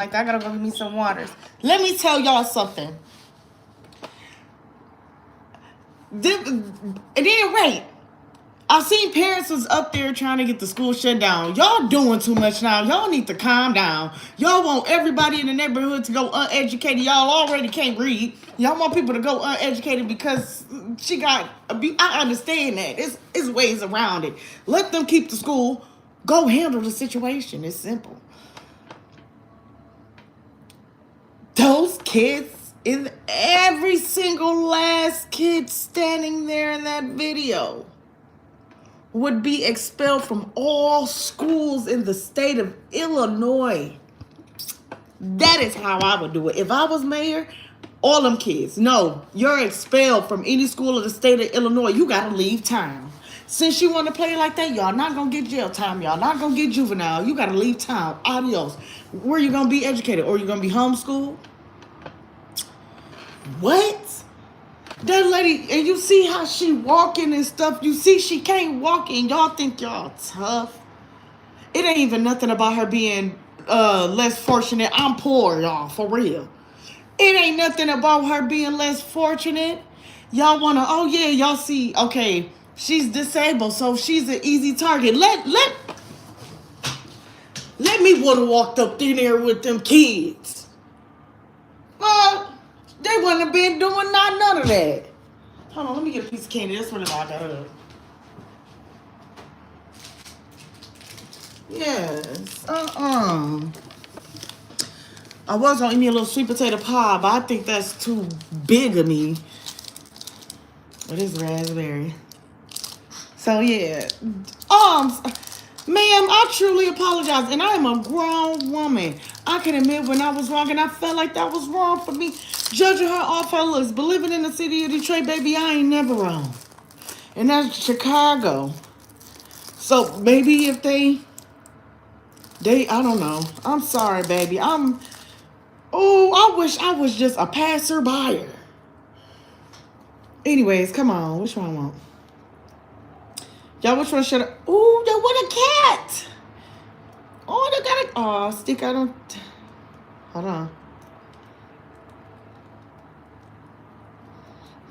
Like, I gotta go get me some waters. Let me tell y'all something. It ain't right. I seen parents was up there trying to get the school shut down. Y'all doing too much now. Y'all need to calm down. Y'all want everybody in the neighborhood to go uneducated. Y'all already can't read. Y'all want people to go uneducated because she got abused. I understand that. It's ways around it. Let them keep the school. Go handle the situation. It's simple. Those kids, is every single last kid standing there in that video, would be expelled from all schools in the state of Illinois. That is how I would do it. If I was mayor, all them kids, no, you're expelled from any school of the state of Illinois. You gotta leave town. Since you want to play like that, y'all not gonna get jail time. Y'all not gonna get juvenile. You gotta leave town. Adios. Where you gonna be educated? Or you gonna be homeschooled? What? That lady, and you see how she walking and stuff. You see she can't walk, and y'all think y'all tough. It ain't even nothing about her being less fortunate. I'm poor, y'all, for real. It ain't nothing about her being less fortunate. Y'all wanna, oh yeah, y'all see, okay, she's disabled, so she's an easy target. Let me would have walked up in there with them kids. Well, they wouldn't have been doing none of that. Hold on, let me get a piece of candy. That's what I got up. Yes. I was gonna eat me a little sweet potato pie, but I think that's too big of me. It is raspberry. So yeah. Ma'am, I truly apologize, and I am a grown woman. I can admit when I was wrong, and I felt like that was wrong for me, judging her off her looks. But living in the city of Detroit, baby, I ain't never wrong. And that's Chicago. So maybe if they, I don't know. I'm sorry, baby. I wish I was just a passerby. Anyways, come on. Which one I want? Y'all, which one should I? Ooh, they want a cat. Oh, they got a. Oh, stick. I don't. Hold on.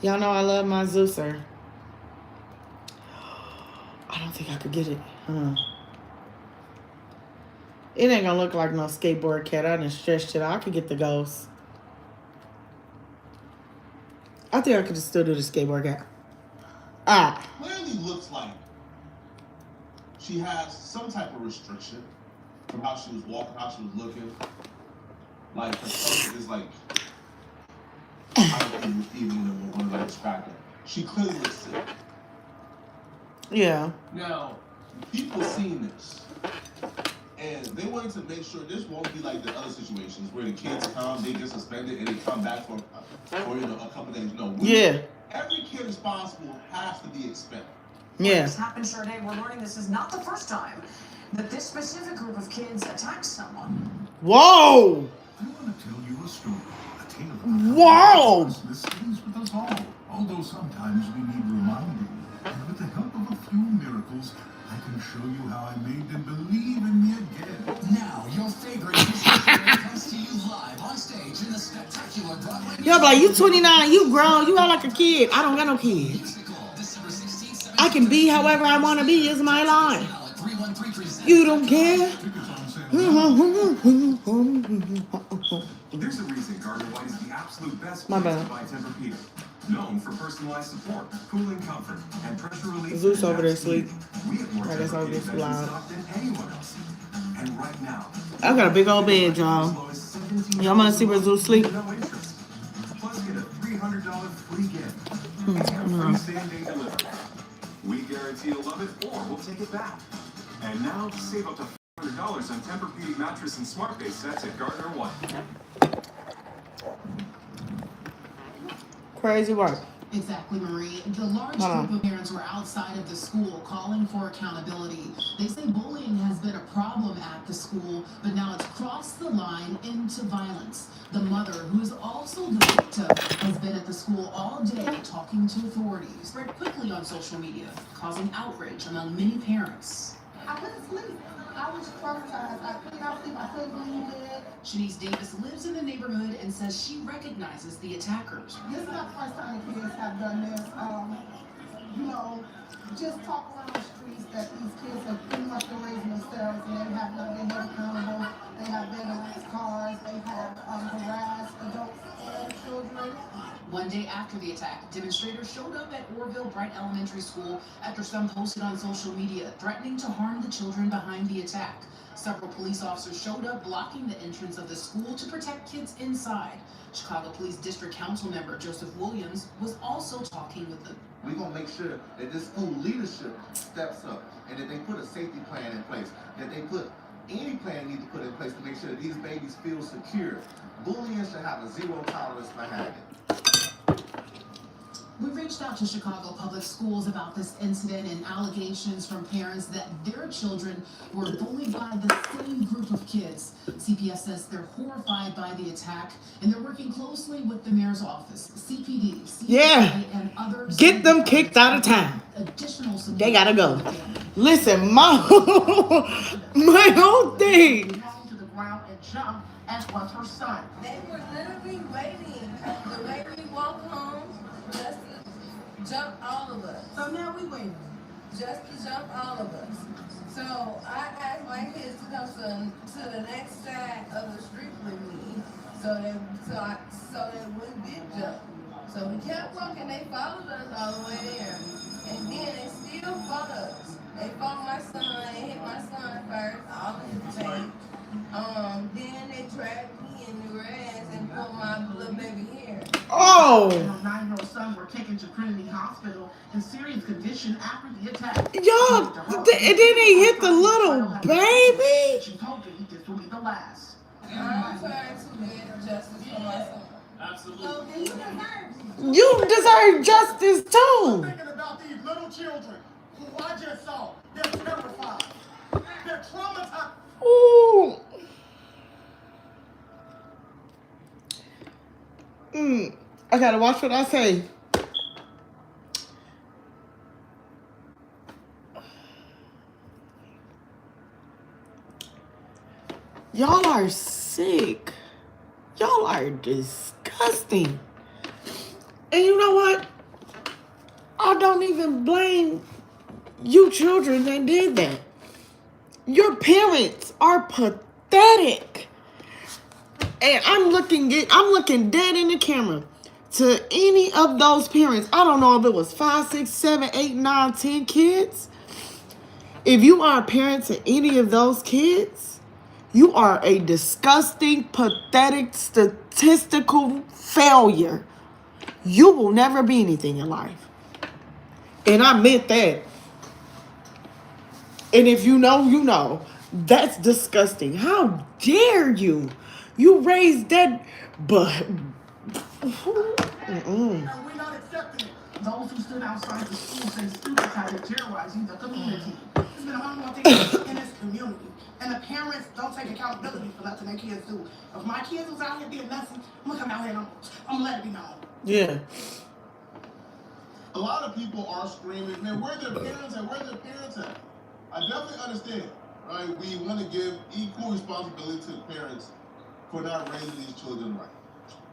Y'all know I love my Zeuser. I don't think I could get it. It ain't gonna look like no skateboard cat. I done stretched it out. I could get the ghost. I think I could still do the skateboard cat. Clearly looks like she has some type of restriction from how she was walking, how she was looking. Like her stomach is like, I don't even want to describe her. She clearly looks sick. Yeah. Now, people seen this, and they wanted to make sure this won't be like the other situations where the kids come, they get suspended, and they come back for a couple days. No. Every kid responsible has to be expelled. Yeah. This happened, Sade. We're learning this is not the first time that this specific group of kids attacks someone. Whoa! I want to tell you a story. A tale of Whoa! this stays with us all. Although sometimes we need reminding. And with the help of a few miracles, I can show you how I made them believe in me again. Now, your favorite musician comes to you live on stage in the spectacular Broadway. Y'all be like, you 29, you grown, you act like a kid. I don't got no kids. I can be however I want to be. It's my life. You don't care. There's a reason Gardner White is the absolute best My place bad. to buy Tempur-Pedic. Known for personalized support, cooling comfort, and pressure relief. Zeus over there asleep. We have more I guess I'll get Tempur-Pedic beds in loud. stock than anyone else. And right now, I got a big old bed, y'all. Y'all want to see where Zeus sleep? no interest. Plus, get a $300 free gift. And free same-day delivery. We guarantee you'll love it, or we'll take it back. And now, save up to $400 on Tempur-Pedic mattress and smart base sets at Gardner White. Crazy work. Exactly, Marie. The large group of parents were outside of the school calling for accountability. They say bullying has been a problem at the school, but now it's crossed the line into violence. The mother, who is also the victim, has been at the school all day talking to authorities. Spread quickly on social media, causing outrage among many parents. I couldn't sleep. I was traumatized. I could not sleep. I couldn't believe it. Shanice Davis lives in the neighborhood and says she recognizes the attackers. This is not the first time the kids have done this. You know, just talk around the streets that these kids have pretty much been raising themselves, and they have not been held accountable. They have vandalized cars. They have harassed adults and children. One day after the attack, demonstrators showed up at Orville Bright Elementary School after some posted on social media threatening to harm the children behind the attack. Several police officers showed up blocking the entrance of the school to protect kids inside. Chicago Police District Council member Joseph Williams was also talking with them. We're going to make sure that this school leadership steps up and that they put a safety plan in place, that they put any plan they need to put in place to make sure that these babies feel secure. Bullying should have a zero tolerance behind it. We reached out to Chicago Public Schools about this incident and allegations from parents that their children were bullied by the same group of kids. CPS says they're horrified by the attack and they're working closely with the mayor's office, CPD, Yeah. and others. Get them kicked out of town. Additional support. They gotta go. Listen, my whole thing. To the ground and jump, as was her son. They were literally waiting. The way we walked home, just to jump all of us. So now we wait. Just to jump all of us. So I asked my kids to come to the next side of the street with me, so they wouldn't get jumped. So we kept walking. They followed us all the way there, and then they still fought us. They fought my son. They hit my son first, all in his face. Then they dragged me in the grass and pulled my little baby hair. Oh. And her 9-year-old son were taken to Trinity Hospital in serious condition after the attack. Y'all, and then they hit the little baby. She's hoping this will be the last. I'm trying to get justice for my son. Absolutely. You deserve justice too. Thinking about these little children who I just saw. They're terrified. They're traumatized. Ooh. I gotta watch what I say. Y'all are sick. Y'all are disgusting. And you know what? I don't even blame you children that did that. Your parents are pathetic. And I'm looking dead in the camera to any of those parents. I don't know if it was 5, 6, 7, 8, 9, 10 kids. If you are a parent to any of those kids, you are a disgusting, pathetic, statistical failure. You will never be anything in life. And I meant that. And if you know, you know. That's disgusting. How dare you? You raised that, but... We're not accepting it. Those who stood outside the school say students have been terrorizing the community. It's been a harmful thing in this community. And the parents don't take accountability for nothing their kids do. If my kids was out here being messy, I'm gonna come out here and I'm gonna let it be known. Yeah. A lot of people are screaming, man, where their parents at? Where their parents at? I definitely understand, right? We want to give equal responsibility to the parents for not raising these children right.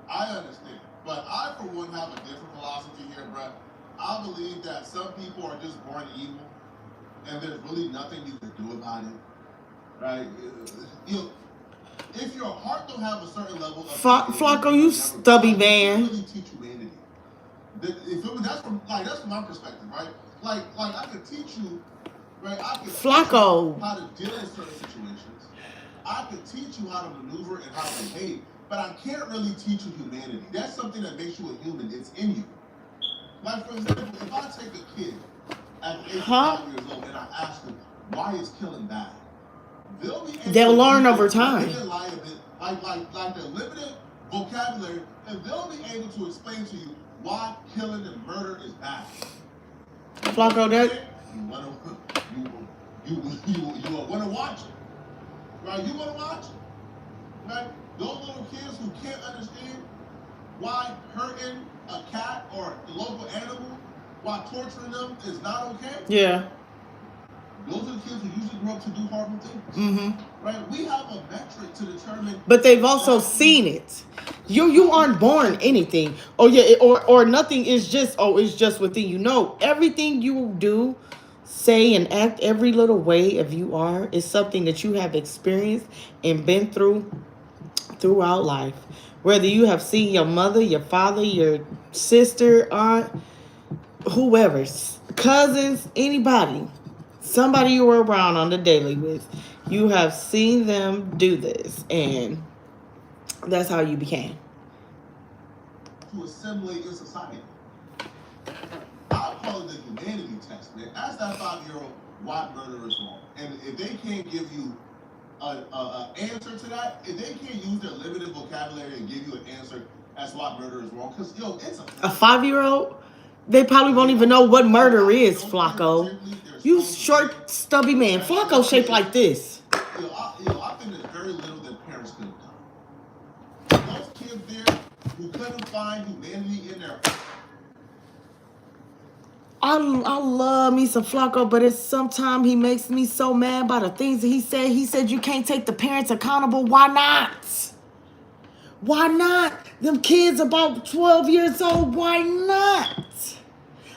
I understand. But I, for one, have a different philosophy here, Brett. I believe that some people are just born evil, and there's really nothing you can do about it, right? You know, if your heart don't have a certain level of... Flacco, you stubby man. Really teach humanity. That's from my perspective, right? Like I could teach you, right? I could Flacco. teach you how to deal with certain situations. I could teach you how to maneuver and how to behave, but I can't really teach you humanity. That's something that makes you a human. It's in you. Like, for example, if I take a kid at 8 years old and I ask them, why is killing bad? They'll learn over time. Like the limited vocabulary, and they'll be able to explain to you why killing and murder is bad. Flacco, that you want to watch it, right? You want to watch it, right? Those little kids who can't understand why hurting a cat or a local animal, why torturing them is not okay. yeah. those are the kids who usually grow up to do horrible things. Mm-hmm. Right? We have a metric to determine. But they've also seen it. You aren't born anything. Oh yeah, or nothing is just it's just within you. No, everything you do, say and act, every little way of you are is something that you have experienced and been through throughout life. Whether you have seen your mother, your father, your sister, aunt, whoever, cousins, anybody, somebody you were around on the daily with, you have seen them do this, and that's how you became. To assimilate in society. I call it the humanity test, man. Ask that 5-year-old why murder is wrong. And if they can't give you an answer to that, if they can't use their limited vocabulary and give you an answer as to why murder is wrong, because, it's a 5-year-old, they probably won't even know what murder is, Flacco. You short, stubby man. Flacco shaped like this. I think there's very little that parents could have done. Those kids there who couldn't find humanity in their... I love me some Flacco, but it's sometimes he makes me so mad by the things that he said. He said you can't take the parents accountable. Why not? Why not? Them kids about 12 years old, why not?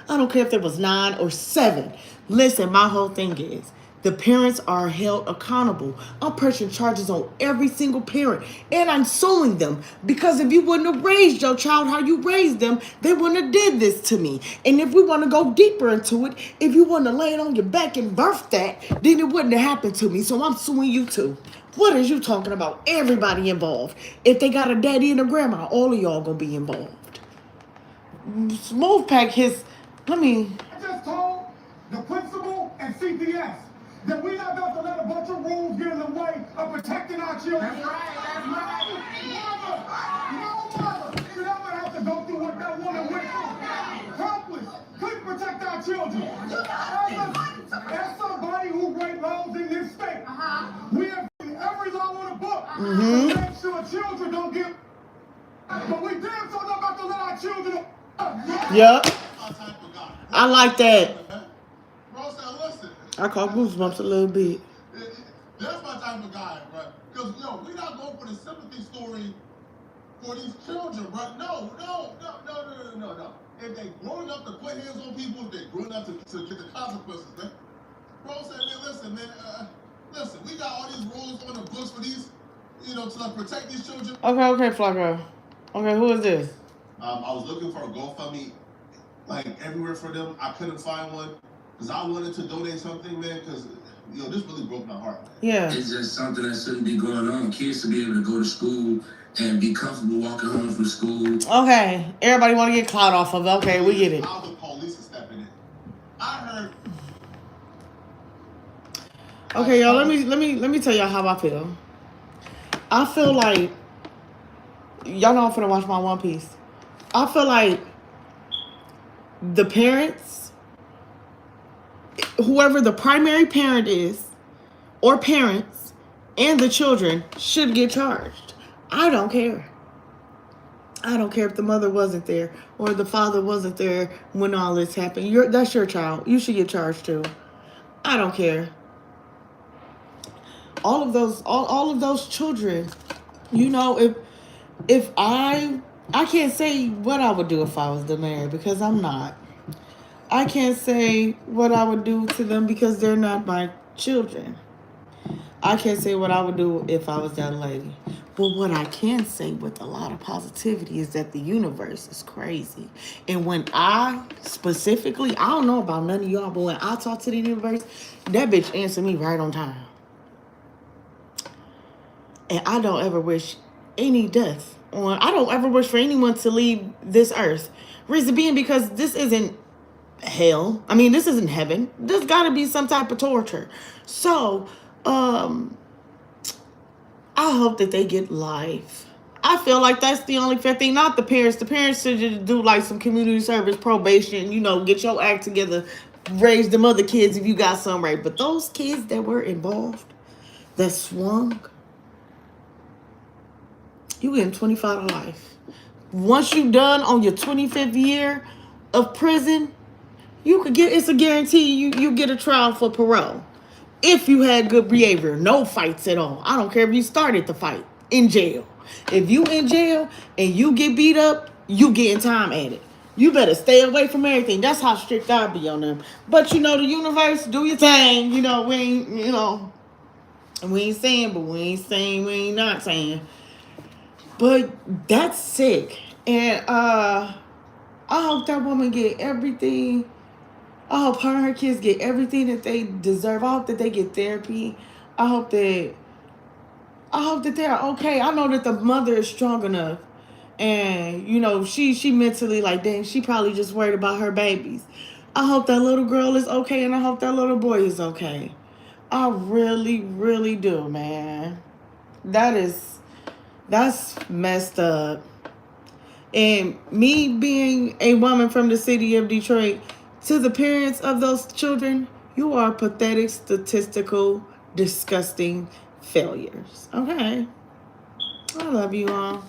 I don't care if it was 9 or 7. Listen, my whole thing is the parents are held accountable. I'm pressing charges on every single parent, and I'm suing them because if you wouldn't have raised your child how you raised them, they wouldn't have did this to me. And if we want to go deeper into it, if you wouldn't have laid on your back and birthed that, then it wouldn't have happened to me. So I'm suing you too. What is you talking about? Everybody involved. If they got a daddy and a grandma, all of y'all gonna be involved. Smooth pack his. I just told the principal and CPS that we're not about to let a bunch of rules get in the way of protecting our children. That's right, that's right. No mother should ever have to go through what that woman went through. Helpless, couldn't protect our children. As somebody who writes laws in this state, we have every law on the book to make sure children don't get. But we damn sure not about to let our children. Yep. I like that. Bro, so listen. I call goosebumps a little bit. That's my type of guy, bro. Because, we're not going for the sympathy story for these children, bro. No. If they growing up to put hands on people, if they growing up to get the consequences, man. Bro said, man, listen, we got all these rules on the books for these, to protect these children. Okay, Flacco. Okay, who is this? I was looking for a GoFundMe, everywhere for them. I couldn't find one because I wanted to donate something, man, because, this really broke my heart, man. Yeah. It's just something that shouldn't be going on. Kids should be able to go to school and be comfortable walking home from school. Okay, everybody want to get caught off of it. Okay, we get it. How the police are stepping in. I heard. Okay, y'all. Let me tell y'all how I feel. I feel like y'all know I'm finna watch my One Piece. I feel like the parents, whoever the primary parent is, or parents, and the children should get charged. I don't care. I don't care if the mother wasn't there or the father wasn't there when all this happened. That's your child. You should get charged too. I don't care. All of those children, if I can't say what I would do if I was the mayor because I'm not. I can't say what I would do to them because they're not my children. I can't say what I would do if I was that lady. But what I can say with a lot of positivity is that the universe is crazy. And when I specifically, I don't know about none of y'all, but when I talk to the universe, that bitch answered me right on time. And I don't ever wish any death I don't ever wish for anyone to leave this earth. Reason being because this isn't hell. I mean, this isn't heaven. There's got to be some type of torture. So, I hope that they get life. I feel like that's the only fair thing. Not the parents. The parents should just do like some community service, probation, get your act together, raise them other kids if you got some right. But those kids that were involved, that swung, you getting 25 to life. Once you done on your 25th year of prison, you could get, it's a guarantee you get a trial for parole. If you had good behavior, no fights at all. I don't care if you started the fight in jail. If you in jail and you get beat up, you getting time at it. You better stay away from everything. That's how strict I be on them. But you know, the universe, do your thing. You know, we ain't, you know, we ain't saying, but we ain't saying, we ain't not saying. But that's sick. And I hope that woman get everything. I hope her and her kids get everything that they deserve. I hope that they get therapy. I hope that they're okay. I know that the mother is strong enough. And, you know, she mentally like, dang, she probably just worried about her babies. I hope that little girl is okay, and I hope that little boy is okay. I really, really do, man. That's messed up. And me being a woman from the city of Detroit, to the parents of those children, you are pathetic, statistical, disgusting failures. Okay? I love you all.